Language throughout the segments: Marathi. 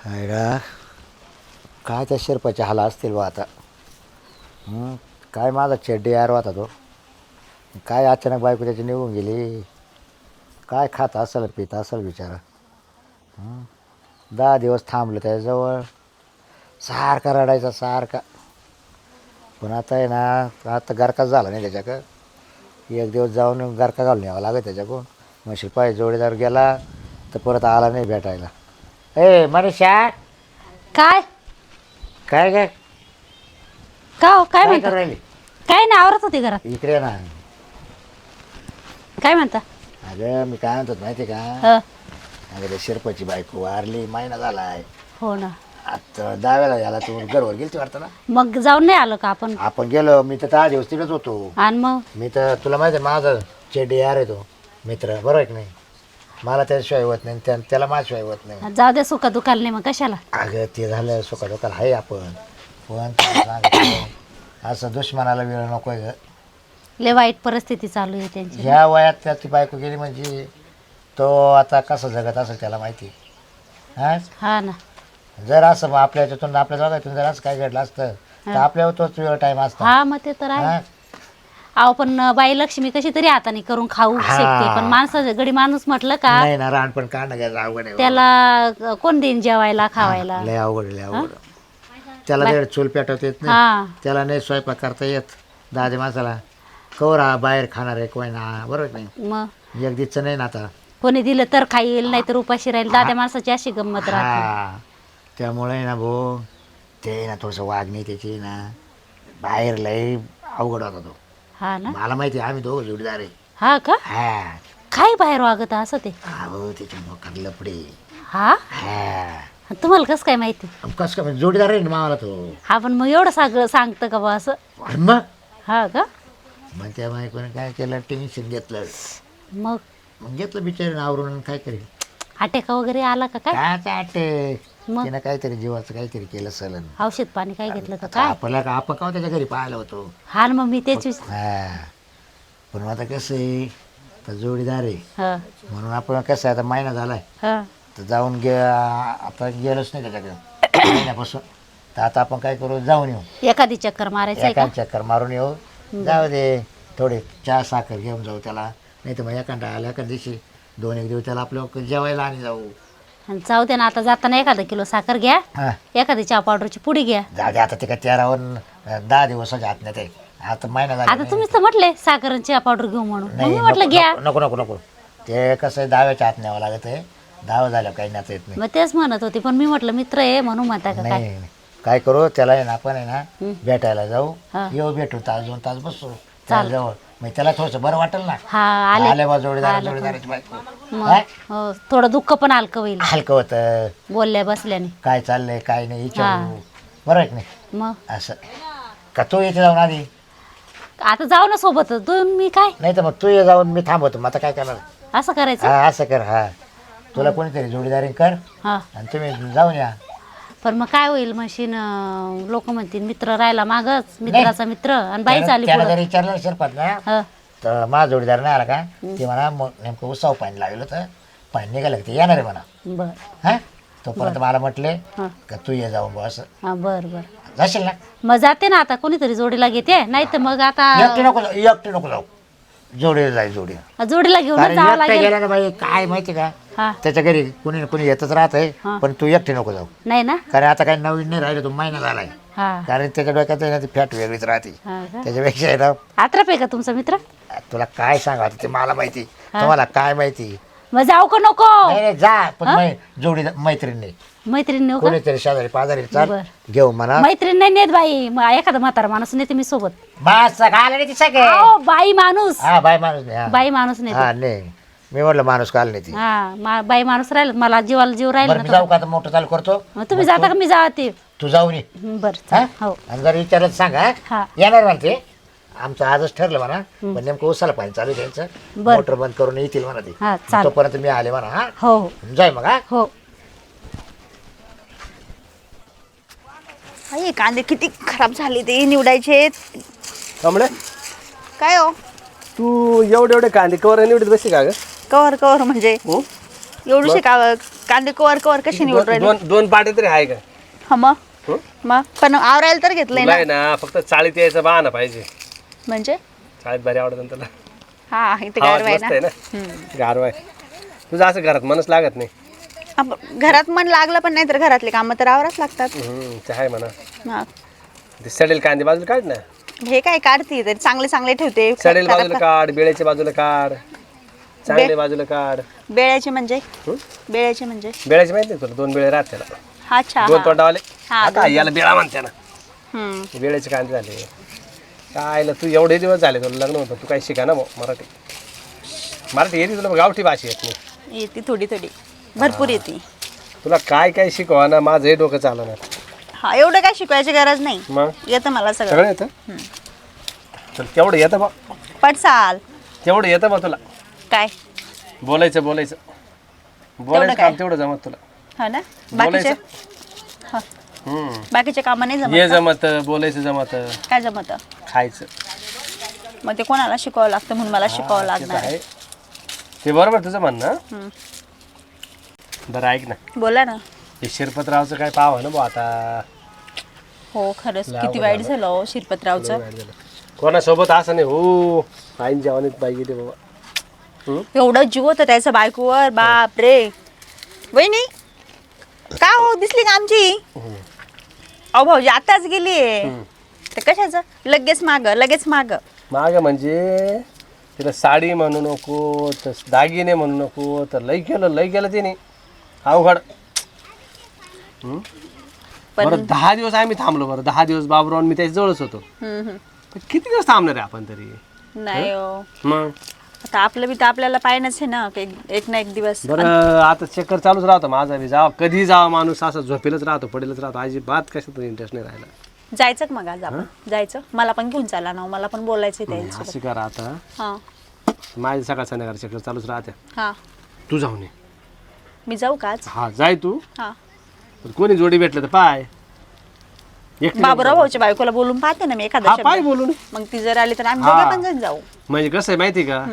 हायरा काय त्या शिरपाचे हाल असतील बा आता. काय माझा चेड्डी यार होता तो. काय अचानक बायको त्याची निघून गेली. काय खात असेल पित असेल बिचारा. 10 दिवस थांबलं त्याच्याजवळ. सारखा रडायचा सारखा. पण आता आहे ना आता गरकाच झाला नाही त्याच्याकडं. एक दिवस जाऊन गरका घालून यावं लागेल त्याच्याकडून. म्हशी पाय जोडीदार गेला तर परत आला नाही भेटायला. ए मनीषा काय काय काय का हो, काय काय म्हणता? करू राहिली? काय नाही आवरत होती घरात. इकडे ना. काय म्हणता? अगं मी काय म्हणतो माहिती का. हं, अगं ते शिरपाची बायको वारली महिना झालाय. हो ना. आता दाव्याला याला तू घरवर गेलती वाटतं ना. मग जाऊन नाही आलो का आपण? आपण गेलो. मी तर 10 दिवस तिकडेच होतो. आणि मग मी तर तुला माहिती आहे माझा चेडी यार आहे तो मित्र. बरोबर आहे की नाही. मला त्याशिवाय होत नाही त्याला माझ्याशिवाय होत नाही. जाऊ दे सुका दुखाल नाही मग कशाला. अगं ते झालं सुखा दुखाला आहे आपण. पण तुला सांगतो, असं दुश्मनाला वेळ नको आहे ग. लय वाईट परिस्थिती चालू आहे त्यांची. ह्या वयात त्याची बायको गेली म्हणजे तो आता कसं जगत असेल त्याला माहिती. हां हा ना. जर असं मग आपल्या याच्यातून आपल्या जगातून जर असं काय घडलं असतं तर आपल्यावर तोच वेळ टाईम असता. हा मग ते तर आहे. हां अहो पण बाई लक्ष्मी कशी तरी हाताने करून खाऊ हा. शकते, पण माणसाचं गडी माणूस म्हटलं का नाही ना लहानपण काढणं घ्यायचं अवघड आहे. त्याला कोण देईन जेवायला खावायला. लय अवघड आहे, लय अवघड. त्याला ते चूल पेटवता येत नाही. हा त्याला नाही स्वयंपाक करता येत. दादे माणसाला कवरा बाहेर खाणार आहे कोण ना. बरोबर की नाही. मग एक दिवसचं नाही ना आता. कोणी दिलं तर खाईल नाही तर उपाशी राहील. दाद्या माणसाची अशी गंमत राहते. हा त्यामुळे ना भाऊ ते ना थोडंसं वागणे त्याची ना बाहेर लय अवघड होता तो. हा ना. मला माहिती आहे, आम्ही दोघं जोडीदार आहे. हा का? हा काय बाहेर वागत असं ते? अहो त्याच्या मोकार लपडे. हा हा तुम्हाला कसं काय माहिती? कसं काय म्हणजे जोडीदार आहे ना मावाला तो. हा पण मग एवढं सगळं सांगतं का बा असं? आणि मग हा का? मग त्या बायकोने काय केलं टेन्शन घेतलं. मग मग घेतलं बिचारीनं आवरून काय करेल. अटॅका वगैरे आला का काय? काय अटॅक. मग तिनं काहीतरी जीवाचं काहीतरी केलं सलन. औषध पाणी काय घेतलं का काय? आपल्याला आपण का त्याच्या घरी पाहायला होतो. हा ना मग मी तेच हा पण मग आता कसं आहे तर जोडीदार आहे हा म्हणून आपण कसं आहे आता महिना झालाय हा तर जाऊन आता गेलोच नाही त्याच्याकडे महिन्यापासून. तर आता आपण काय करू जाऊन येऊ. एखादी चक्कर मारायचं आहे एका का? चक्कर मारून येऊ. जाऊ दे थोडे चहा साखर घेऊन जाऊ त्याला. नाही तर मग एखादा आला एका दिवशी 2-1 दिवस त्याला आपलं जेवायला आणि जाऊ. आणि जाऊ दे ना आता जाताना एखादा किलो साखर घ्या, हां एखादी चहा पावडरची पुडी घ्या. जाऊ दे आता ते काय 13 दिवसाच्या आत नाही ते. आता महिना झाला आता तुम्हीच तर म्हटले साखर आणि चहा पावडर घेऊ म्हणून. मग नाही मी म्हटलं घ्या. नको नको नको. ते कसं आहे दाव्याच्या आत न्यावं लागत आहे. दावा झाल्यावर काही नेता येत नाही. मग तेच म्हणत होते पण मी म्हटलं मित्र आहे म्हणून म्हणता का काय? नाही काय करू त्याला आहे ना आपण आहे ना भेटायला जाऊ. हा. येऊ भेटू 1-2 तास बसू जवळ. मग त्याला थोडंसं बरं वाटेल ना. हा आले आले बा जोडीदाराची बायको. मग हो, थोडं दुःख पण हलकं होईल हलकं होतं. बोलल्या बसल्याने. काय चाललंय काय नाही विचारू. बरं आहे की नाही मग असं. का तू येते जाऊन आधी. आता जाऊ ना सोबतच तुम्ही काय नाही तर मग तू ये जाऊन मी थांबवतो. मग आता काय करणार. असं करायचं? हा असं कर. हा तुला कोणीतरी जोडीदारी कर हा आणि तुम्ही जाऊन या. पण मग काय होईल मशीन लोक म्हणतील मित्र राहिला मागच मित्राचा मित्र आणि बाई चाली त्याला पुढं. जर विचारलं शिरपात ना हं, तर माझा जोडीदार नाही आला का ते म्हणा मग नेमकं उसाव पाणी लागलं तर पाणी निघालं ते येणार आहे म्हणा. बर हा तोपर्यंत मला म्हटले हा का तू ये जाऊन बस. हा बर बर जाशील ना. मग जाते ना आता कोणीतरी जोडीला घेते नाही तर मग आता एकटे नको जाऊ. जोडीला जाय जोडी. जोडीला घेऊन कारण जावं एकटं लागेल. गेला ना बाई काय माहिती का हा त्याच्या घरी कुणी कुणी येतच राहत आहे. हा. पण तू एकटे नको जाऊ. नाही ना. कारण आता काही नवीन नाही राहिलं. तू महिना झालाय. हा कारण त्याच्या डोक्यात आहे ना ती फॅट वेगळीच राहते. हा का? त्याच्यापेक्षा आहे ना आत्रप आहे का तुमचा मित्र? तुला काय सांगा ते मला माहिती. तुम्हाला काय माहिती. मग जाऊ का नको? नाही नाही, जा पण जोडी मैत्रिणी मैत्रीण नेऊ का? कोणीतरी शेजारी पाजारी चाल बरं. घेऊ म्हणा. मैत्रीण नाही नेत बाई मग एखादा म्हातारा माणूस नेते मी सोबत. बस घाल नाही ती सगळे. अहो, बाई माणूस हा बाय माणूस नाही. हा. बाई माणूस नेते. हा नाही मी म्हटलं माणूस काल नाही ती. हा बाई माणूस राहिला मला जीवाला जीव राहिला बरं मी ना. जाऊ का आता मोठं चालू करतो. मग तुम्ही जाता का मी जाते? तू जाऊन ये. बर हा? हो आणि जर विचारलं तर सांग. हा हा येणार म्हणते. आमचं आजच ठरलं म्हणा. पण नेमकं उसाला पाणी चालू आहे त्यांचं. बरं. मोटर बंद करून येतील म्हणा ते. हा चाल तोपर्यंत मी आले म्हणा. हा हो हो जाय मग. हा हो. आई कांदे किती खराब झाले ते निवडायचे. कमळे काय हो तू एवढे कांदे कवर निवडत बसली का ग? कवर कवर म्हणजे हो एवढीशी का कांदे कवर कवर कशी निवडून राहिले? दोन पाटे तरी आहे का? हा मग हं? मग पण आवरायला तर घेतलंय तुला ना. आहे ना फक्त चाळीत यायचा बहाना पाहिजे. म्हणजे चाळीत भारी आवडत ना तुला. हा इथे आवाज गारवा आहे मस्त आहे ना. ना, गारवा आहे. तुझं असं घरात मनच लागत नाही. घरात मन लागलं पण नाही तर घरातले कामं तर आवराच लागतात. ते आहे म्हणा. हा. ते सडेल कांदे बाजूला काढ ना. हे काय काढते तरी चांगले चांगले ठेवते. सडेल बाजूला काढ, बेळेच्या बाजूला काढ, चांगले बाजूला काढ. बेळ्याचे म्हणजे हं? बेळ्याचे म्हणजे बेळ्याची माहिती तुला? 2 बेळे राहते ना, अच्छा 2 तोंडावाले. हा, आता याला बेळा म्हणते ना. हम्म. बेळेचे कांदे झाले. काय तू एवढे दिवस झाले तुला लग्न होतं, तू काही शिका ना मराठी. मराठी येते तुला, गावठी भाषा येत नाही. येते थोडी थोडी भरपूर येते. तुला काय शिकवा ना, माझं हे डोकं चालणार. हा एवढं काय शिकवायची गरज नाही. मग येतं मला सगळं. सगळं येतं. तर तेवढं येतं बा, पटसाल तेवढं येतं बा तुला. काय बोलायचं काय? काम तेवढं जमत तुला. हा ना. बाकीचे बोलायचं. हा. बाकीचे कामं नाही ये जमत का? जमत, बोलायचं जमत, काय जमत? खायचं. मग ते कोणाला शिकवावं लागतं म्हणून मला शिकावं ते तर लागणार. आहे. ते बरोबर तुझं म्हणणं. हम्म. बरं ऐक ना, बोला ना. हे शिरपतरावचं काय पाहावं ना बुवा आता. हो खरंच किती वाईट झालं हो शिरपतरावचं. कोणासोबत असं नाही हो. आईन जेवणीत बाई गेली बाबा. एवढं जीव होतं त्याचं बायकोवर. बाप रे. वहिनी का हो दिसली का आमची? अहो भाऊजी आताच गेली. तर कशाचं लगेच माग माग म्हणजे तिला साडी म्हणू नको, तर दागिने म्हणू नको, तर लई केलं तिने अवघड. पण बरं 10 दिवस आम्ही थांबलो. बरं 10 दिवस बाबराव मी त्याच्या जवळच होतो. पण किती दिवस थांबणार आहे आपण तरी? नाही हो. मग आता आपलं बी तर आपल्याला पाहिजेच आहे ना एक ना एक दिवस. बरं आता चक्कर चालूच राहतो माझा बी. जावा कधी जावा माणूस असं झोपेलच राहतो, पडेलच राहतो. अजिबात कशात इंटरेस्ट नाही राहिला. जायचं का मग आज आपण? जायचं. मला पण घेऊन चाला ना, मला पण बोलायचं त्यांच्यासोबत. असं करा आता, हा माझी सकाळ संध्याकाळ चक्कर चालूच राहते. हा. तू जाऊ नये. मी जाऊ का आज? हा जाय तू. हा. पण कोणी जोडी भेटलं तर पाय. बाबूराव भाऊच्या बायकोला बोलून पाहते ना मी एखादा हा पाय शब्द. बोलून. मग ती जर आली तर आम्ही हा. दोघे पण जण जाऊ. म्हणजे कसं आहे माहिती का,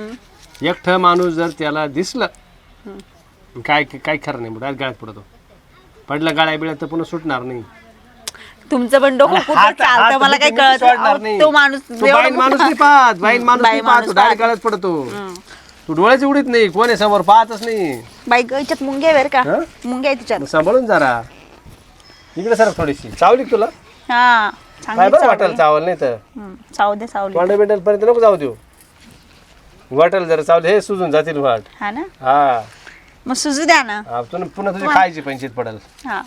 एकटं माणूस जर त्याला दिसलं काय खरं नाही, डायरेक्ट गाळ्यात पडतो. पडलं गाळ्या बिळ्यात तर पुन्हा सुटणार नाही. तुमचं पण डोकं कुठं चालतं मला काही कळत नाही. तो माणूस बाईन माणूस नाही पाहत, बाईन माणूस नाही पाहतो, डायरेक्ट गाळ्यात पडतो. तू डोळ्याच उडीत नाही, कोण आहे समोर पाहतच नाही. बाईक याच्यात मुंग्या वेर का? हं? मुंग्या आहे तिच्यात. मग सांभाळून जरा. इकडे सर थोडीशी चावली का तुला? हा काय चांगली बरं वाटेल चावल नाही तर. सावली सावली. तोंडा बिंडल पर्यंत नको जाऊ देऊ. वाटेल जरा चावले हे सुजून जातील वाट. हा ना. हा मग सुजू द्या ना. पुन्हा तुझी खायची पंचायत पडेल. हा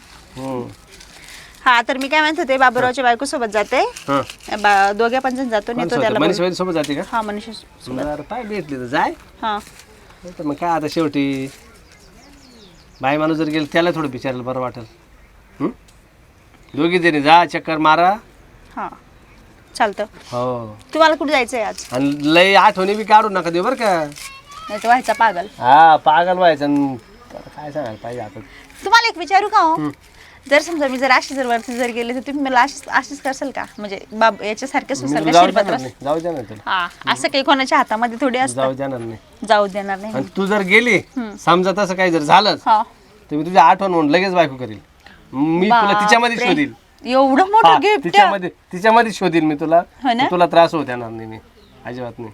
हा. तर मी काय म्हणत होते, बाबूरावच्या बायको सोबत जाते. दोघे पण जण जातो. नेतो त्याला बोलून. मनीष सोबत जाते का? हा मनीषा. बरं पाय भेटली तर जाय. हा तर मग काय आता शेवटी बाई माणूस जर गेलं त्याला थोडं विचारायला बरं वाटेल. दोघी जणी जा, चक्कर मारा. हा चालतं. हो. तुम्हाला कुठे जायचंय आज? आणि लय आठवणी बी काढू नका देऊ बरं का. नाही तर व्हायचा पागल. हा पागल व्हायचं. आणि काय सांगायला पाहिजे आता. तुम्हाला एक विचारू का हो? जर समजा मी जर अशी जर वरती जर गेले तर तुम्ही मला अशीच करसाल का? म्हणजे बाब याच्यासारखे सुसाल का जाऊ शिरपत्र? देणार नाही, जाऊ देणार तुला. हा असं काही कोणाच्या हातामध्ये थोडी असतं. जाऊ देणार नाही. जाऊ देणार नाही. आणि तू जर गेली, समजा तसं काही जर झालं हा तर मी तुझी आठवण म्हणून लगेच बायको करील. मी तुला तिच्यामध्ये बापरे. शोधील. एवढं हा, मोठं गिफ्ट. तिच्यामध्ये शोधील मी तुला. हो ना? तुला त्रास होत येणार नाही. मी अजिबात नाही.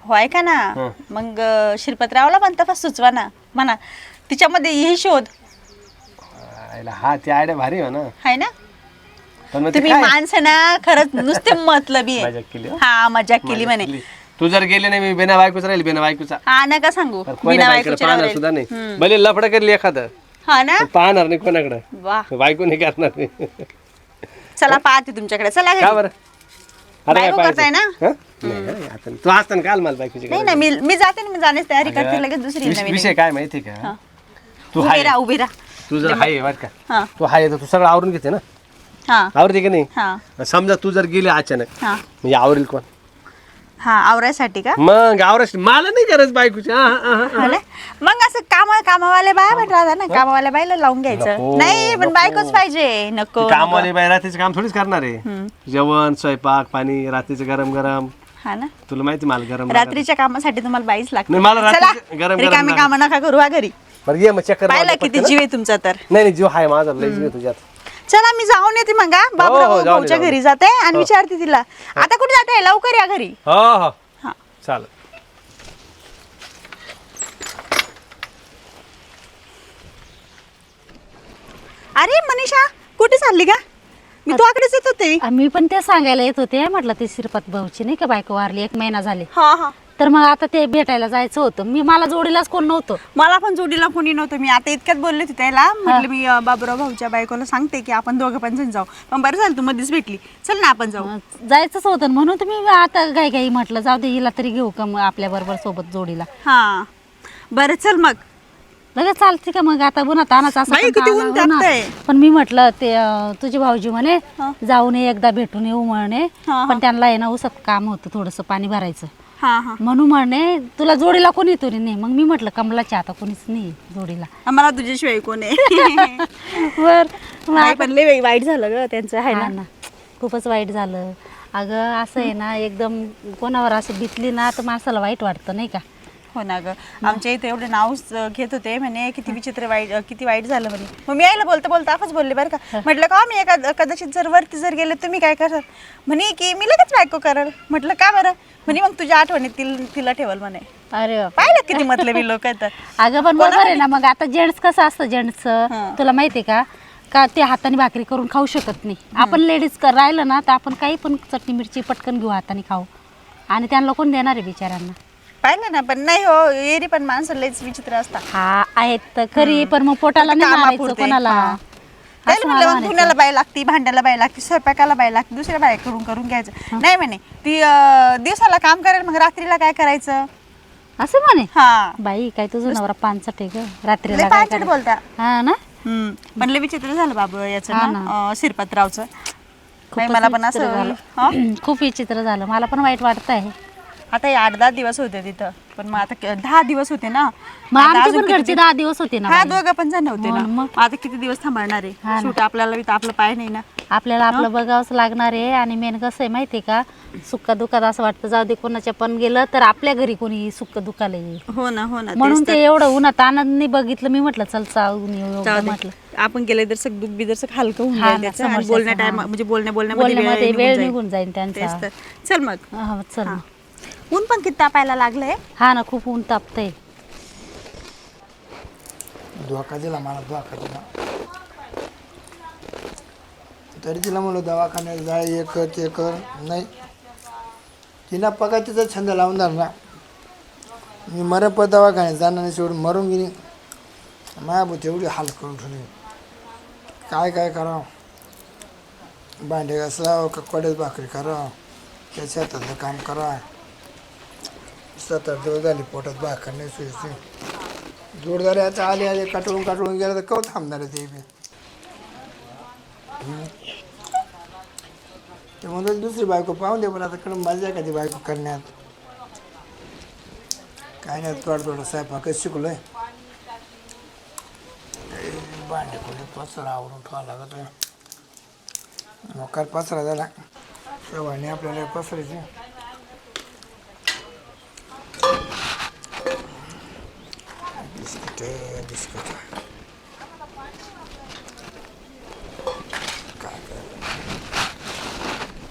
होय का ना. मग शिरपतरावला पण तसं सुचवा ना, म्हणा तिच्यामध्ये हे शोध हा ती आयडिया भारी आहे ना. आहे ना. पण मग ते तुम्ही काय? माणसं ना खरंच नुसते मतलबी आहे. मजाक केली हो. हा मजाक केली म्हणे. तू जर गेले नाही मी बिना बायकोच राहील. बिना बायकोचा हा नका सांगू. कोणी बिना बायकोला बायकोच्या पाहणार नवऱ्याला. सुद्धा नाही. भले लफडं करेल एखादं, हा ना. पण पाहणार नाही कोणाकडे. वा बायको नाही करणार नाही. चला पाहते तुमच्याकडे. चला घरी. का बरं? अरे बायको काय करताय ना? हं? नाही आता तू असताना काल मला बायकोची नाही गरज नाही मी जाते ना. मी जाण्याची तयारी करते आहे. लगेच दुसरी नवीन. विषय काय माहिती का, तू उभे हाय राहा उभे राहा. तू जर हाय बर का, हा तू हाय तर तू सगळं आवरून घेते ना. हा आवडते की नाही? हा समजा तू जर गेली अचानक, हा म्हणजे आवरेल कोण? हा आवरायसाठी का? मग आवरायची मला नाही गरज बायकोची. हा ना? मग असं कामावाले बाया पण राहता ना. कामावाल्या बाईला लावून घ्यायचं. नको, नाही पण नको. बायकोच पाहिजे. नको कामवाली बाई रात्रीचं काम थोडीच करणार आहे. जेवण, स्वयंपाक, पाणी, रात्रीचं गरम गरम. हा ना, तुला माहिती मला गरम रात्रीच्या कामासाठी तुम्हाला बाईच लागते. नाही, मला चला, रात्रीचं गरम गरम रिकामी कामं नका करू हा घरी. बरं ये मग चक्कर पाहिला मारतो किती पटकन. जीव आहे तुमचा तर. नाही नाही जीव हाय माझा लय जीव आहे तुझ्यात. चला मी जाऊन येते मग हा. हो, बाबूराव जाऊन भाऊच्या ये, घरी जाते आणि विचारते तिला आता कुठे जाते, लवकर या घरी. हो हो हा. चालेल. अरे मनीषा कुठे चालली का? मी तुझ्याकडेच येत होते. मी पण ते सांगायला येत होते, म्हटलं ते श्रीपात भाऊची नाही का बायको वारली, 1 महिना झाले. हा हा, तर मग आता ते भेटायला जायचं होतं. मला जोडीलाच कोण नव्हतं. मला पण जोडीला कोणी नव्हतं. मी आता इतक्यात बोलले होते त्याला, म्हटलं मी बाबूराव भाऊच्या बायकोला सांगते की आपण दोघं पण जण जाऊ. पण बरं झालं तू मध्येच भेटली. चल ना आपण जाऊ. जायचंच होतं म्हणून तुम्ही आता घाई म्हटलं जाऊ दे, हिला तरी घेऊ का आपल्या बरोबर सोबत जोडीला. हा बरं चल मग. लगेच चालते का मग? आता उन्हात तानाच असं बाई, किती ऊन कंटाळा आला हो तापतंय. ना. पण मी म्हटलं ते तुझे भाऊजी म्हणे जाऊन ये, एकदा भेटून येऊ म्हणे. हा. पण त्यांना आहे ना उसत काम होतं, थोडंसं पाणी भरायचं हा हा, म्हणून म्हणे तुला जोडीला कोणी तरी नाही. मग मी म्हटलं कमलाच्या आता कोणीच नाही जोडीला. आम्हाला तुझ्याशिवाय कोण आहे. बर बाई, पण लय वाईट झालं ग त्यांचं आहे हा ना. ना, खूपच वाईट झालं अगं. असं आहे ना, एकदम कोणावर असं बितली ना तर माणसाला वाईट वाटतं नाही का. हो ना ग, आमच्या इथे एवढे नाव घेत होते म्हणे किती विचित्र वाईट, किती वाईट झालं म्हणे. मग मी आईला बोलता बोलता आफच बोलले बरं का. म्हटलं का मी कदाचित जर वरती जर गेले तुम्ही काय कराल? म्हणे की मी लगेच बायको कराल. म्हटलं का बरं? म्हणे मग तुझ्या आठवणीत तिला ठेवल म्हणे. अरे बाप. पाहिलं किती मतलबी लोक आहेत. अगं पण बरोबर आहे ना. मग आता जेंट्स कसं असतं, जेंट्सचं तुला माहितीये का ते हाताने भाकरी करून खाऊ शकत नाही. आपण लेडीज राहिलं ना तर आपण काही पण चटणी मिरची पटकन घेऊ हाताने खाऊ, आणि त्यांना कोण देणार आहे बिचाऱ्यांना. पाहिलं ना, पण नाही हो, एरी पण माणसं लयच विचित्र असतात. हा आहेत तर खरी, पण मग पोटाला नाही मारायचं कामापुरते. कोणाला. हा. असं त्याला मला म्हटलं मग म्हणायचं. धुण्याला बाई लागती, भांड्याला बाई लागती, स्वयंपाकाला बाई लागती, दुसऱ्या बाई करून घ्यायचं. नाही म्हणे ती दिवसाला काम करेल, मग रात्रीला काय करायचं. असं म्हणे. हा, बाई काय तुझं नवरा पानसट आहे ग, रात्रीला लय काय पांचट करायचं? बोलता. हा ना, पण लय विचित्र झालं बाबू याचं हा ना, शिरपतरावचं. बाई, खूपच मला पण विचित्र असं झालं. हा? खूप विचित्र झालं. मला पण वाईट वाटत आहे. आता हे 8-10 दिवस होते तिथं, पण मग आता 10 दिवस होते ना. मग आता आमचे अजून पण किती घरचे 10 दिवस होते ना हा, बाई. दोघं पण जण होते ना. मग? आता किती दिवस थांबणार आहे? शेवटी आपल्याला इथं आपलं पाय नाही ना. आपल्याला आपलं बघावंच लागणार आहे. आणि मेन कसं आहे माहितीये का, सुख दुःखात असं वाटतं जाऊ दे, कोणाच्या पण गेलं तर आपल्या घरी कोणी सुख दुःखाला येईल. हो ना, हो ना. म्हणून तेच तर. ते एवढं उन्हात आनंदने बघितलं. मी म्हटलं चल जाऊन येऊ जाऊ दे. म्हटलं. आपण गेले तर दुःख बी जर हलकं होऊन हा जाईल ना, त्याचं, आणि समोरच्याचं, बोलण्या टाइम हा. म्हणजे बोलण्यामध्ये बोलण्यामध्ये वेळ जाईल. निघून जाईल त्यांचा. तेच तर. चल मग. हा, चल मग. ऊन पण किती तापायला लागलंय. हा ना, खूप ऊन तापतंय. धोका दिला मला, धोका दिला. तरी तिला म्हणलं दवाखान्यात जाय, हे कर ते कर. नाही, तिनं पका तिचा छंद लावून धरला. मी मरप दवाखान्यात जाणार नाही, सोडून मरून गेली. मायाभूत एवढी हाल करून ठेवली. काय करावं? भांडे घासावं का कडेच भाकरी करावं, त्या शेतातलं काम करावं. 7-8 दिवस झाली पोटात भाकर नाही, सुई जोडदार याचा आले काटळून गेलं तर कव थांबणार आहे ते बी. ते म्हणून दुसरी बायको पाहून दे, पण आता कडून मजा आहे का ती बायको करण्यात. काय नाही, थोडं स्वयंपाकच शिकलोय. भांडे कोणी पसरा आवरून ठेवा लागत आहे. मोकार पसरा झाला, शेवाने आपल्याला पसरायची. बिस्किट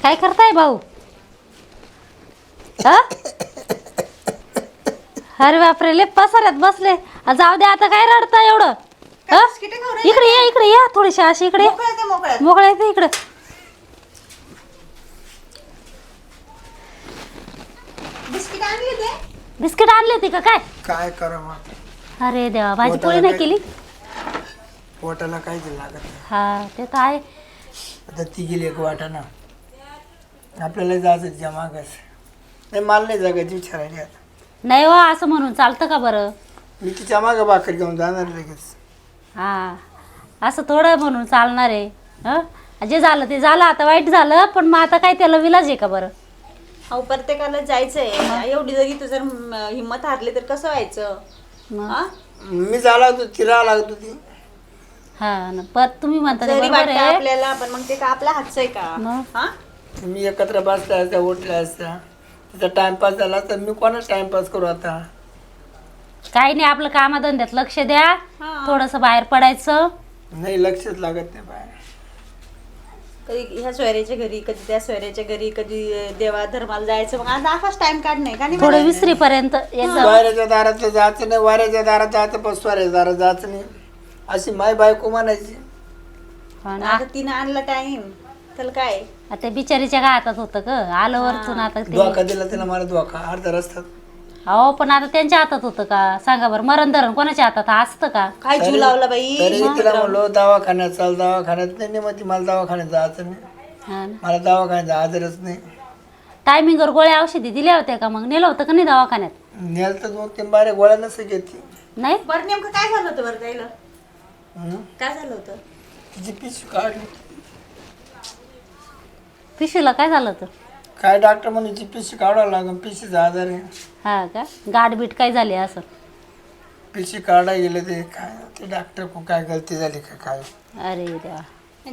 काय करताय भाऊ? हा? अरे बापरे, लय पसाऱ्यात बसले. जाऊ दे, आता काय रडता एवढं? हा? इकडे या थोडीशी अशी इकडे मोकळ्या येते इकडे. बिस्किट आणले होते का काय? करावं? अरे देवा, भाजी पोळी नाही केली. पोटाला काय ते लागत नाही. हा, ते तर आहे. आता ती गेली एक वाटाणा, आपल्याला जायचं तिच्या मागच. नाही, मला नाही जगायची विचारायला आता. नाही हो, असं म्हणून चालतं का बरं? मी तिच्या मागं भाकर घेऊन जाणार लगेच. हा, असं थोडं म्हणून चालणार आहे. हं? जे झालं ते झालं, आता वाईट झालं, पण मग आता काय त्याला विलाज आहे का बरं? अहो, प्रत्येकाला जायचंय. एवढी जरी तू जर हिंमत हारली तर कसं व्हायचं? मग हा? मी जायला होतो, ती राहा लागत होती. हा ना, पण तुम्ही म्हणता ते जरी बरोबर वाटतं आहे. आपल्याला, पण मग ते का आपल्या हातचं आहे का? मग? हा? तुम्ही एकत्र बसल्या असत्या, उठल्या असत्या. तिचा टाइमपास झाला तर मी कोणाच टाइमपास करू आता. काही नाही, आपलं कामाधंद्यात लक्ष द्या, थोडस बाहेर पडायचं. नाही लक्षच लागत नाही बाहेर. कधी ह्या सोयऱ्याच्या घरी, कधी त्या सोयऱ्याच्या घरी, कधी देवा धर्माला जायचं. मग आज आकाश टाइम काढ नाही का नाही थोडं विसरीपर्यंत यायचं. वाऱ्याच्या दारात जायचं नाही, वाऱ्याच्या दारात जायचं पण स्वाऱ्याच्या दारात जायचं नाही, अशी माय बायको म्हणायची. हो ना. आता तिनं आणला टाइम, त्याला काय. आता बिचारीच्या काय हातात होतं ग, आलं वरतून आता ते. धोका दिला तिला, मला धोका अर्धा रस्त्यात. हो पण आता त्यांच्या हातात होतं का सांगा बरं, मरण धरण कोणाच्या हातात असतं का? काय जीव लावला बाई. तरी तिला म्हणलो दवाखान्यात चाल, दवाखान्यात नाही मग ती मला दवाखान्यात जायचं नाही, हा ना. मला दवाखान्यात आजारच नाही. टायमिंगवर गोळ्या औषधी दिल्या होत्या का मग? नेलं होतं का नाही दवाखान्यात? नेल तर 2-3 बारे गोळ्या नसं घेतली. नाही. बरं नेमकं काय झालं होतं बरं त्याला? काय झालं होतं? तिची पिशवी काढली. पिशवीला काय झालं होतं? काय डॉक्टर म्हणे ती पिशवी काढावं लागेल, पिशवीचा आजार आहे. हा का, गाठबीट काय झाली असं? पिशवी काढायला गेले ते काय ते डॉक्टर को काय गलती झाली का काय. अरे देवा.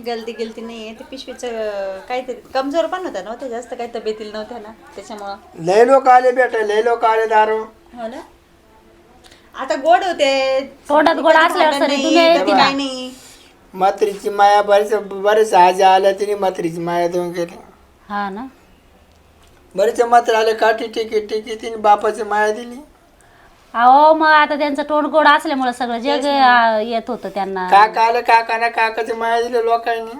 गलती नाहीये, ते पिशवीचं काहीतरी कमजोर पण होता ना ते, जास्त काही तब्येतील नव्हत्या ना त्याच्यामुळं. लय लोक आले बेटा, लय लोक आले दारू. हो ना. आता गोड होते, तोंडात गोड असल्यावर भांडण सरी नाही, दुनिया येते कधी ना. काय नाही. म्हातारीची माया बरेच आज्या आल्या, तिने म्हातारीची माया देऊन गेली. हा ना. बरेच म्हातारे आले, काठी टिकी तिने बापाची माया दिली. अहो मग आता त्यांचं तोंड गोड असल्यामुळे सगळं जग येत होतं त्यांना. काका आले, काकाने काकाची माया दिली लोकांनी.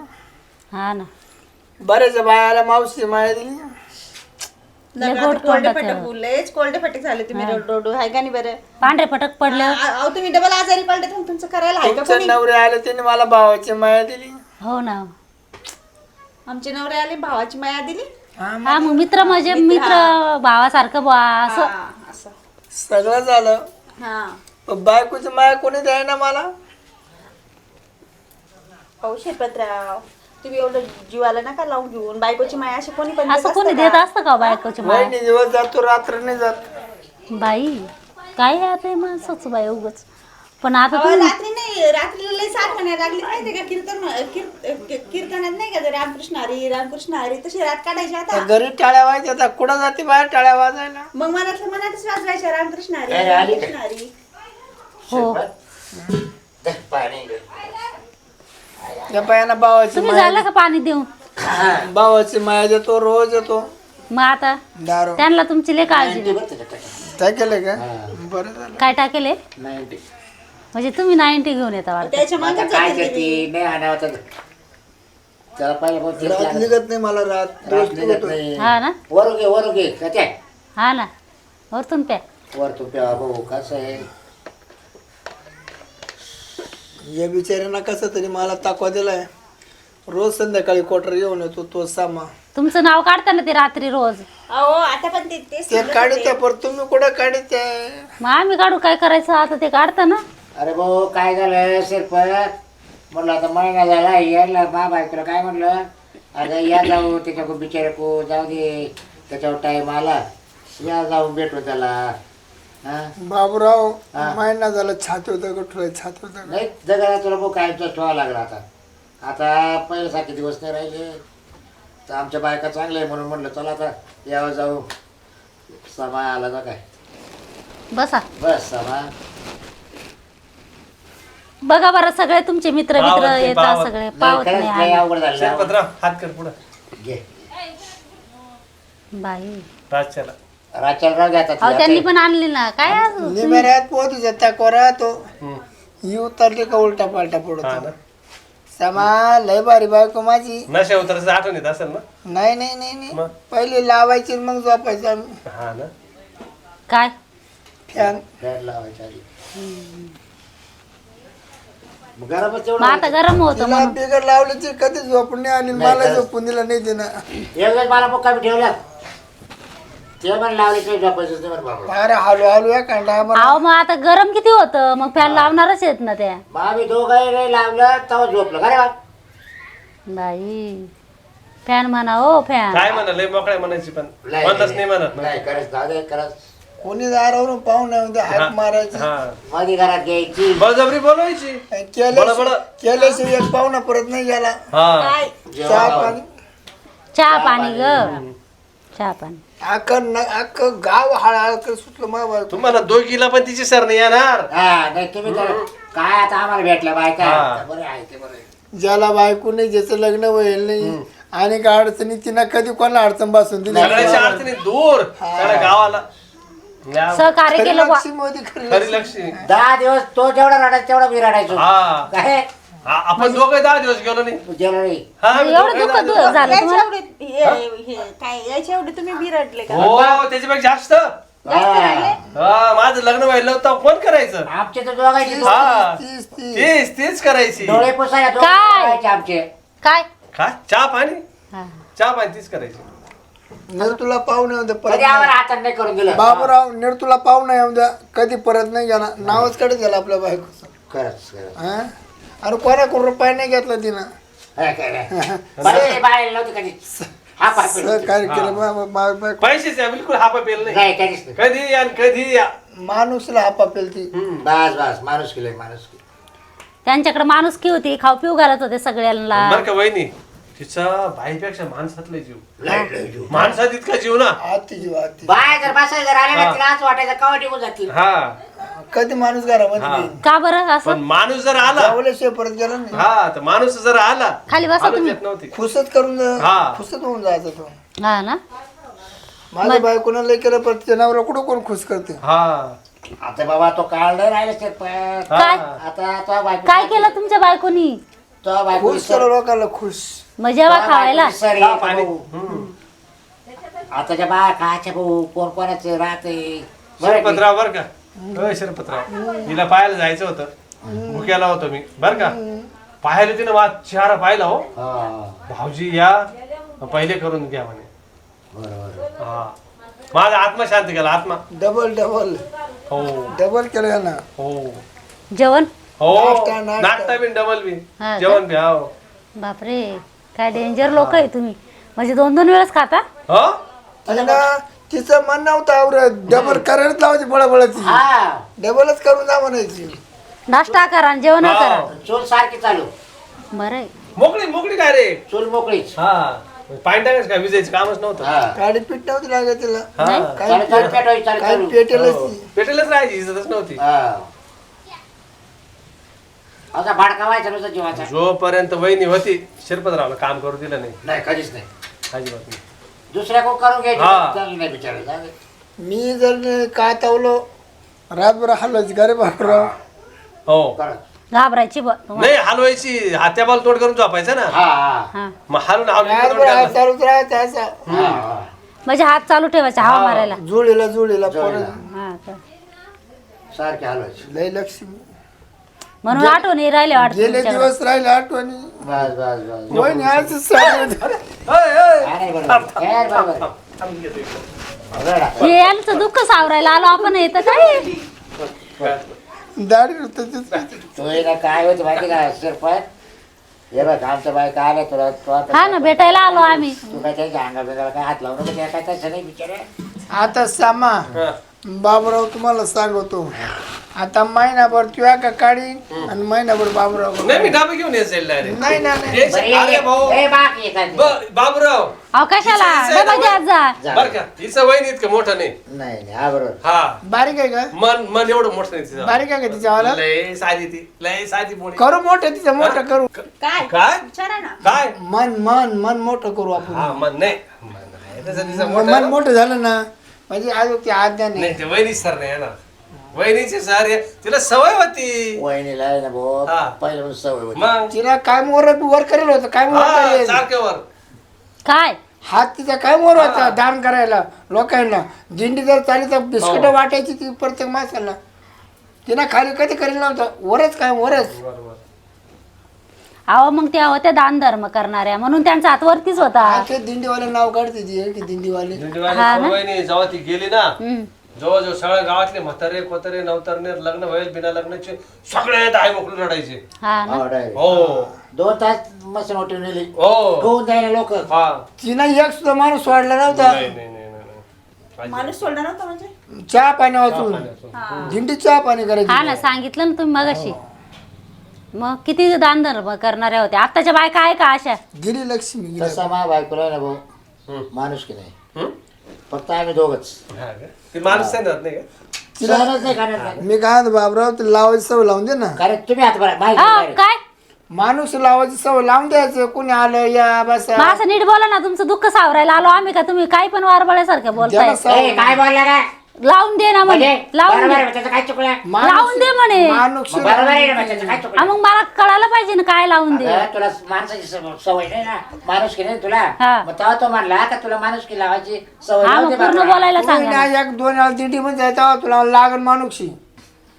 हा ना. बरेच बाया आल्या, मावशीची माया दिली. कोल्डे फटक बोललेच, कोल्डे फटक झाले तुम्ही रोड हाय का नाही बरं. पांढरे फटक पडलं. अहो तुम्ही डबल आजारी पडले तर तुमचं करायला आहे का तुमचे कोणी? नवरे आले, त्यांनी मला भावाची माया दिली. हो ना. आमचे नवरे आले, भावाची माया दिली. हा मग मित्र म्हणजे मित्र भावासारखं बुवा असं. हा, असं. सगळं झालं, हा. पण बायकोची माया कोणी द्यायना मला. पाहू शेपतराव, तुम्ही एवढं जीवाला नका लावून घेऊन. बायकोची माया अशी कोणी पण असं कोणी देत असतं का बायकोची माय? वहिनी दिवस जातो, रात्र नाही जात. बाई काय आता माणसाच बाई उगच. पण आता अहो, तुम्ही रात्री नाही, रात्रीला लई साथ म्हणायला लागली माहिती का. कीर्तनात नाही का, रामकृष्ण हरी तशी रात काढायची आता. घरी टाळ्या वाजायच्या, आता कुठं जाते बाहेर टाळ्या वाजायला. मग मनातच वाजवायच्या रामकृष्ण हरी. हो. त्या बायांना भावाची तुम्ही झालं का पाणी देऊन? भावाची माया देतो, रोज येतो. मग आता दारू त्यांना तुमची लय काळजी. काय केलं का बरं झालं. काय टाकेले? म्हणजे तुम्ही 90 घेऊन येता वाटतं. त्याच्या मागे काय करते नाही आणावं त्याला पहिलं पण तेच रात लागलं. निघत नाही मला, रात रात निघत नाही. हा ना. वरू घे कच्या हा ना. वरतून प्या. वर तू प्या भाऊ कसं आहे. या बिचाऱ्यांना कसं तरी मला ताकवा दिलाय. रोज संध्याकाळी क्वार्टर येऊन येतो तो सामा. तुमचं नाव काढता ना ते रात्री रोज. अहो आता पण तेच ते काढते, पण तुम्ही कुठं काढते. मग आम्ही काढू काय करायचं आता, ते काढता ना. अरे भाऊ काय झालं शिरपत म्हटलं आता महिना झाला यायला बायकोला काय म्हटलं अगं या जाऊ त्याच्याकडून बिचारे को जाऊ दे त्याच्यावर टाईम आला या जाऊ भेटू त्याला. हा बाबूराव महिना झाला, छाती होतं गठुराय, छाती होतं. नाही जगाला तुला भाऊ कायमचा ठेवावा लागला आता पहिल्यासारखे दिवस नाही राहिले. तर आमच्या बायका चांगल्या आहे म्हणून म्हटलं चला आता यावं जाऊ. समा आला ना काय बसा. बस समा बघा बरं सगळे तुमचे मित्र पावत नाही, येतात पावत. सगळे नाही पावत खरंच नाही लय आले. अवघड झालं शेरपतराव हात कर पुढं. घे बाई रातच्याला रातच्या राव अहो जातात त्यांनी पण आणली ना काय आज? निमेऱ्यात पोहतो जाता कोरा तो हम्म. ही उतरली का उलटा पालटा हा पडतो. ना. समा लय भारी बायको माझी. नशा उतरायचं आठवण येत असेल ना. नाही नाही नाही नाही, मग? पहिले लावायची मग झोपायचं आम्ही. हा ना. काय फॅन फॅन लावायच्या आधी मग गरमच तेवढं मग आता गरम होतं तिला म्हणून. बिगर लावल्याची कधी झोपून नाही आली, नाही, मला खरंच. झोपून दिला नाही देणार. एक वेळ मला मुक्का मी ठेवला ते पण लावले काही झोपायचं नाही बरं बाबा. अरे हालू हालू या कांदा अहो मग आता गरम किती होतं, मग फॅन लावणारच आहेत ना त्या. मग आम्ही दोघं लावलं तेव्हा झोपलं का रे बा. बाई फॅन म्हणा हो फॅन. काय म्हणा लय मोकळ्या म्हणायची पण म्हणलंच नाही म्हणत ना. नाही खरंच दादा खरंच कोणी दारावरून पाहून हाक मारायची. हा मध्ये घरात घ्यायची बळजबरी बोलवायची. केल्याशिवाय एक पाहुणा परत नाही गेला. हा काय चहा पाणी चहा पाणी ग. चहा पाणी. अख्खं गाव हळहळ कर सुटलं मला. तुम्हाला दोघीला पण तिची सर नाही येणार. हा नाही तुम्ही तर काय आता आम्हाला भेटल्या बायका हा. बरं आहे ते बरं आहे. ज्याला बायको नाही ज्याचं लग्न होईल नाही आणि काय अडचणी तिनं कधी कोणाला अडचण बसून दिली सगळ्याच्या अडचणी दूर सगळ्या गावाला या. सहकार्य केलं बुवा. लक्ष्मी मोदी खरी खरी लक्ष्मी 10 दिवस तो जेवढा रडायचा तेवढा मी रडायचो हा काय आपण दोघं 10 दिवस गेलो नाही. गेलो नाही हा, आम्ही एवढं दोघंही दुःख 10 दिवस. झालं तुम्हाला? काय याच्या एवढे तुम्ही बिरडले का हो त्याच्यापेक्षा जास्त. हा, माझं लग्न व्हायला होतं फोन करायचं. आमचे तर दोघांचे हा तीस तीच करायची. डोळे पुसायला दोघं काय? करायचे आमचे काय काय चहा पाणी हा. चहा पाणी तीच करायची. तुला पाहुणे येऊ द्या कधी परत आम्हाला हातात नाही करून दिलं बाबूराव तुला पाहुणे येऊ द्या कधी परत नाही गेला नावच कडे गेला आपल्या बायकोचं. खरंच खरंच. हा अरे कोणाकडून रुपये नाही घेतला तिनं हा, खरं. बरं, बाहेर नव्हती कधी हा पाहतो. सहकार्य केलं बायको पैसेच आहे, बिलकुल हापा पेल नाही. नाही कधीच नाही. कधी या आणि कधी या. माणूसला हापा पेलती बस बस माणूस केलं माणूस केलं. त्यांच्याकडे माणुसकी होती, खाऊ पिऊ घालत होते सगळ्यांना. बरं का वहिनी तिचा बाईपेक्षा माणसातला जीव. लय लय जीव. माणसात इतका जीव ना. आती जीव आती बाय जर बसायला जर आले ना तिला आज वाटायचं कवा टिकून जातील. हा कधी माणूस घरामध्ये येईल. का बरं असं? पण माणूस जर आला जावल्याशिवाय परत गेला नाही हा तर माणूस जर आला खाली बसा आलोच तुम्ही. येत नव्हती. फुसत करून हा. फुसत होऊन जायचा तो हा ना. माझ्या बायकोनं लय केलं पण तिच्या नवरा कुठं कोण खुश करते हा आता बाबा तो काळ नाही राहिला ते पण काय आता तो बायको काय केलं तुमच्या बायकोनी? तो बायको खुश केलं लोकांना खुश मग जेव्हा खावायला सर पाणी. आताच्या बा खायच्या भाऊ कोण कोणाचे राहते बरं की? शिरपतराव बर का शिरपतराव हिला पाहायला जायचं होतं भुक्याला होतो मी बर का पाहायला तिनं वा चेहरा पाहिला हो हा, भाऊजी या पहिले करून घ्या म्हणे. बरोबर. हा माझा आत्मा शांत केला आत्मा. डबल डबल हो डबल केलं यानं हो जेवण? हो नाश्ता, नाश्ता. नाश्ता बी डबल बी हा का? जेवण बी हो बापरे काय डेंजर लोक आहे तुम्ही. म्हणजे 2-2 वेळेस खाता? हो तिनं तिचं मन नव्हतं आवडत डबल करायलाच लावायची बळबळाची हा डबलच करून जा म्हणायची नाश्ता करा आणि जेवण करा. हो. चूल सारखी चालू बरं आहे. मोकळी मोकळी काय रे. चूल मोकळीच हा पाणी टाकायचं काय विजायचं कामच नव्हतं. हा गाडी पीठ नव्हती लागत तिला हा चालू चालू पेटवायची चालू काही चालू पेटेलच हो. ती पेटेलच राहायची इज्जतच नव्हती. हा. आता भाडका व्हायचा नुसता जीवाचा जोपर्यंत वहिनी होती शिरपतरावला काम करू दिलं नाही नाही कधीच नाही अजिबात नाही. दुसऱ्या कोण करून घ्यायची हा. चाललं नाही बिचारायला मी जर का तावलो रातभर हलवायची का रे बापराव हो घाबरायची नाही हलवायची हात्याबाल तोड करून झोपायचं ना. हा हा हा. मग हलून हलून रातभर तोड हात करायचं. चालूच राहायचा असा हा, हा. म्हणजे हात चालू ठेवायचा हवा मारायला. जुळीला पोरं हा का. सारखे हलवायचे लय लक्ष्मी म्हणून आठवणी राहिले वाटत गेले दिवस राहिले आठवणी बस बस बस वहिनी आजच सांगत. ओय, ओय. हा, नाही बरोबर. हे बरोबर. थांब, घेतो इकडं. रडा. हे यांचं दुःख सावरायला आलो आपण. येतं काय? दाढी होतं तो हे ना काय होते माहिती का सरपंच हे बघ आमच्या बायका आल्या तुला तू हा ना भेटायला आलो आम्ही. तू काय त्यांच्या अंगा बिंगाला काय हात लावून काय काय तसं नाही बिचारे आता सामा हा. बाबूराव तुम्हाला सांगतो आता महिनाभर तुया का काढी आणि महिनाभर बाबूराव नाही मी डाबे घेऊन येत जाईल direct. नाही ना नाही टेन्शन- अरे भाऊ ए बाक येतात बाबूराव अहो कशाला डबा घ्या जा. बर का हिचं वहिनी इतकं मोठं नाही. नाही नाही हा बरोबर हा बारीक आहे का मन एवढं मोठं नाही तिचं. बारीक आहे का तिच्यावाला लय साधी ती लय साधी पोळी. करू मोठं तिचं मोठं करू काय काय विचारा ना काय मन मोठं करू आपण हा मन नाही मन आहे तसं तिचं मन मोठं. मोठं झालं ना म्हणजे आज ती आज्ञा नाही नाही ते वहिनी सर नाही येणार. वहिनीची सर तिला सवय होती. वहिनीला आहे ना भाऊ हा. पहिल्यापासून सवय होती मग तिला काय वर करेल होतं काय मोर हा करेल सारख्यावर काय हात तिचा काय मोर होता दान करायला लोकांना दिंडी जर चाली तर बिस्किट हो. वाटायची ती प्रत्येक माणसाला तिनं खाली कधी करेल नव्हतं वरच काय वरच बरोबर. अहो मग त्या होत्या दान धर्म करणाऱ्या म्हणून त्यांचा हात वरतीच होता. आखे दिंडीवाले नाव काढते ती की दिंडीवाले दिंडीवाली हा ना? वहिनी जेव्हा ती गेली ना हम्म. जवळजवळ सगळ्या गावातले म्हातारे कोतारे नवतरणे लग्न व्हायला बिना लग्नाचे सगळे आई मोकळून रडायचे. हा ना. हो, direct. हो 2 तास मस्त मोठी नेली हो घेऊन जायला लोक हा तिनं एक सुद्धा माणूस सोडला नव्हता नाही नाही नाही नाही. माणूस सोडला नव्हता म्हणजे चहा पाणी वाचून दिंडी चहा पाणी हा करायची ना सांगितलं ना तुम्ही मगाशी. मग किती दान धर्म करणाऱ्या होत्या. आत्ताच्या बायका आहे का अशा? गिरी लक्ष्मी गिरी. तसा मा बायकोला आहे ना भाऊ हम्म. माणूस की नाही हम्म? फक्त आम्ही दोघच हा का? ते माणूस नाही राहत नाही का? सहनच नाही करणार मी काय म्हणतो बाबराव ते लावायची सवय लावून दे ना. कारण तुम्ही आता बरं माहिती हा आहे. काय माणूस लावायची सवय लावून द्यायचं. कोणी आलं या बस मग असं नीट बोला ना, तुमचं दुःख सावरायला आलो आम्ही का? तुम्ही काही पण वारबळ्यासारखं बोलताय. ए, काय बोलला का लावून दे ना म्हणे, म्हणजे लावून बरोबर दे, आहे, त्याचं काय चुकलं लावून दे म्हणे. माणूस मग बरोबर आहे ना, मग त्याचं काय हा, चुकलं मग मला कळायला पाहिजे ना काय लावून दे. अगं, तुला माणसाची सवय नाही ना, माणुसकी नाही तुला. हा. मग तेव्हा तो म्हणला का तुला माणुसकी लावायची सवय हा, नव्हती मग पूर्ण बाबा. बोलायला तू सांगा ना ना. एक दोन वेळा दिंडी मध्ये जायचा तुला लागल माणूसशी.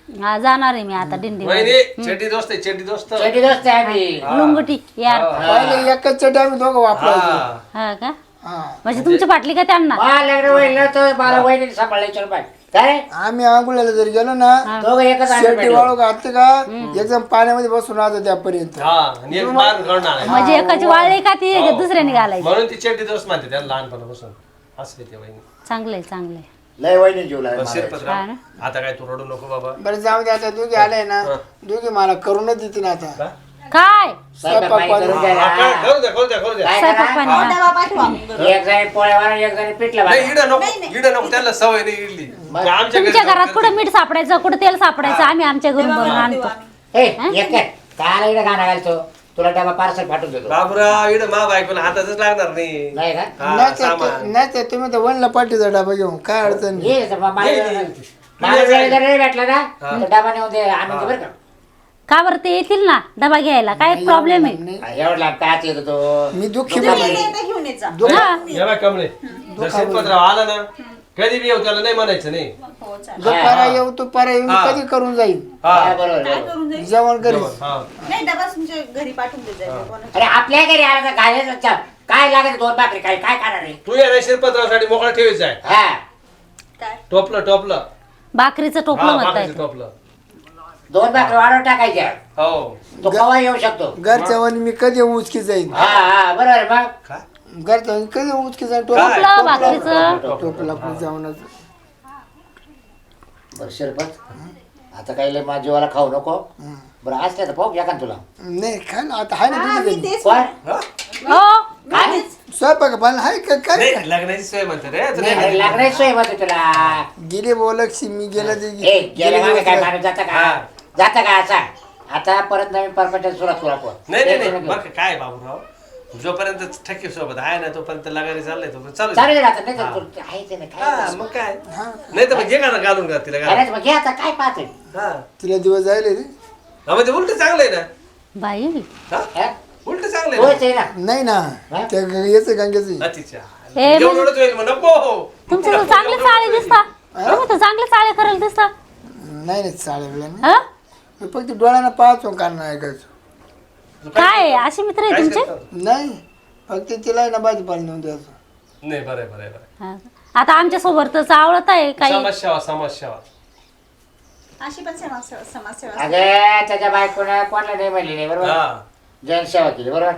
हा, जाणार आहे मी आता दिंडी वहिनी चेटी दोस्त आहे चेटी दोस्त शेवटी दोस्त आहे आम्ही. लुंगटी यार. पहिले एकच चट आम्ही दोघं वापरायचो. हा. हा का? हा. म्हणजे तुमची फाटली का त्यांना? मला लग्न होईल ना तर मला वहिनी सांभाळायचं पाहिजे काय आम्ही आंघोळ्याला जर गेलो ना दोघं एकच आम्ही शेटी भेटलो. वाळू घातली का एकदम पाण्यामध्ये बसून राहतो त्यापर्यंत. हा आणि एक मार करणार आहे. म्हणजे एकाची वाळली का ती दुसऱ्याने घालायची? म्हणून ती चेटी दोस्त म्हणते त्याला लहानपणापासून असं ते वहिनी. चांगलंय चांगलंय. लय वहिनी जीव लागला बस मला. शिरपतराव, आता काय तू रडू नको बाबा. बरं जाऊ दे आता दोघी आलाय ना दोघी मला करूनच देते ना आता. काय स्वयंपाक पाणी करून द्या हा, काय? ना. करू द्या करू द्या करू द्या. काय स्वयंपाक करा? पाणी हा. डबा पाठवा आम्ही बरोबर. एक जणी पोळ्यावर एक जणी पिठलं नाही भाकर. इडं नको इडं नको त्याला सवय नाही इडली. मग आमच्या तुमच्या घरी घरात कुठं मीठ सापडायचं, कुठं तेल सापडायचं, आम्ही आमच्या घरून बनवून आणतो. ए, एक कर. काला इकडे गाणं घालतो तुला डबा पार्सल पाठवून देतो बाबूराव इडं मा बायकोला हातातच लागणार नाही. नाही का हा, नाही सामान. तर तुम्ही तर वनला पाठीचा डबा घेऊन काय अडचण नाही. ये तर मग मला ये, ये. मला वेळ जर नाही भेटला ना तर डबा नेऊन दे आणून दे बरं का. का बरं ते येतील ना डबा घ्यायला? काय प्रॉब्लेम आहे? नाही. एवढं लांब काच येतो तो मी दुःखी तुम्ही बनले. येता घेऊन येत जा. हा. हे बघ कमळे जर शिरपतराव आला ना कधी बी येऊ त्याला नाही म्हणायचं नाही. हो चालेल. जो परा येऊ तो परा येऊ मी हा. कधी करून जाईल हा, हा बरोबर काय बरोबर. करून जाईल? जेवण करी हा. नाही डबा तुमच्या घरी पाठवून देत जाईल कोणाच्या. अरे आपल्या घरी आला तर घालायचं काय लागत दोन भाकरी काय काय खाणार आहे तू या शिरपतरावसाठी मोकळा ठेवायचा आहे. हा काय टोपलं टोपलं भाकरीचं टोपलं हा म्हणताय. बाकीचं टोपलं. दोन भाकरी वाढवून टाकायच्या हो तो कवा येऊ शकतो घरच्या वाणी मी कधी उचकी जाईन. हा हा बरोबर आहे मग काय घरच्या वाणी कधी उचकी जाईन टोपलं भाकरीचं. टोपला पण जाऊनच. बरं शिरपत आता काही लय माझ्या जीवाला खाऊ नको बरं असल्या तर पाहू का तुला नाही काय ना आता हाय ना हा, तुझी मी घरी. तेच कोण हा? हो काय स्वयंपाक पण हाय काय नाही लग्नाची सोय म्हणते रे तू अरे नाही लागणार सोय मग तुला गेले बोलक्षी मी गेला ए गेल्या मागे काय माणूस जाता का हा. जाता का असा आता परत नवीन परपंचात सुरुवात करू आपण नाही नाही टेन्शन नाही नको. बरं का, काय बाबूराव जोपर्यंत ठेकी सोबत आहे ना तोपर्यंत लगाने चाललंय तोपर्यंत चालू चालू दे आता नाही तर तू आहे ते नाही हा काय मग काय नाही तर मग घे का ना घालून का तिला घालून. करायचं मग घे आता काय पाहतोय हा तिला दिवस जायले रे हा, म्हणजे उलट चांगलं आहे ना. बाई हा हा? उलट चांगलं होयच आहे आहे ना नाही ना हा? त्या याचं गंगेचं ना तिच्या ए, एवढंच होईल मग नको तुमचं तर चांगले चाळे दिसता. तुम्ही तर चांगले चाळे करायला दिसता. नाही नाही चालेल वेळेला हा? मी फक्त डोळ्यानं पाहतो कारण ऐकायचो काय असे मित्र आहे काय तुमचे? करतो? नाही फक्त तिला आहे ना भाजीपाला नेऊन द्यायचं. नाही बरं आहे, बरं आहे, बरं आहे. हा. आता आमच्या सोबत तर आवडत आहे काही. समाजसेवा अशी पण समाजसेवा अगं त्याच्या बायकोनं कोणाला नाही म्हणली नाही बरोबर हा जनसेवा केली बरोबर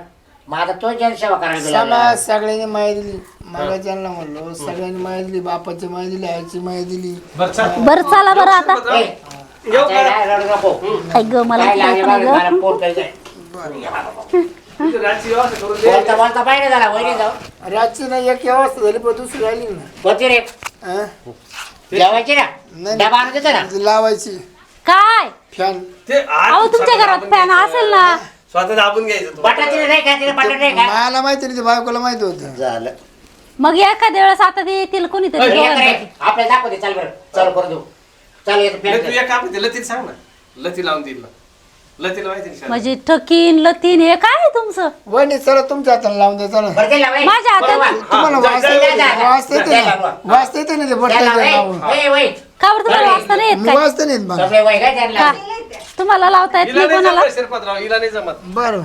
मग आता तो जनसेवा करायला गेला. समाज सगळ्यांनी माय दिली मला त्यांना म्हणलो सगळ्यांनी माय दिली बापाची माय दिली आईची माय दिली. बरं चल बरं चला बरं आता. ए, आता काय रडू नको काय ग मला काय लागले कल्पना मला ग. पोट काही जाय. तुझी रातची व्यवस्था करून दे. बोलता बोलता पाहिजे झाला वहिनी जाऊ रातची ना एक अवस्था झाली पण दुसरी आली ना कोणती रे हा? जेवायची ना नाही. डबा आणून देतो ना ती लावायची काय फॅन. ते आज अहो तुमच्या स्वतः घरात दाबून फॅन घ्यायचं. असेल ना. स्वतः दाबून घ्यायचं तू. बटाटे नाही का तिने बटाटे नाही का मला माहिती नाही ते बायकोला माहिती होतं. झालं मग एखाद्या वेळेस आता ते येतील कोणीतरी बरं, एक दोघांना. रे, आपल्याला दाखव दे चाल बरं चालू करू देऊ चाल येतो नाही, तू पॅन एक काम कर, लतीला सांग ना लती लावून देईल ना लतीला माहिती आहे ना शाळेत. म्हणजे ठकीन लतीन हे काय तुमचं? वहिनी चला तुमच्या हाताला लावून द्या चला. बरं दिला वय. माझ्या हाताने. बरोबर. तुम्हाला जा, वाचता जा, येते जा, जा. वाचता येते जा, ना जा. वाचता येते ना ते त्याला बटन वय, लावून. वय, वय. का बरं तुम्हाला वाचता नाही येत मी काय? वाचता नाही मला. सगळे वय काय त्यांना का? तुम्हाला लावता येत हिला नाही नाही कोणाला? जमत शिरपतराव हिला नाही जमत बरं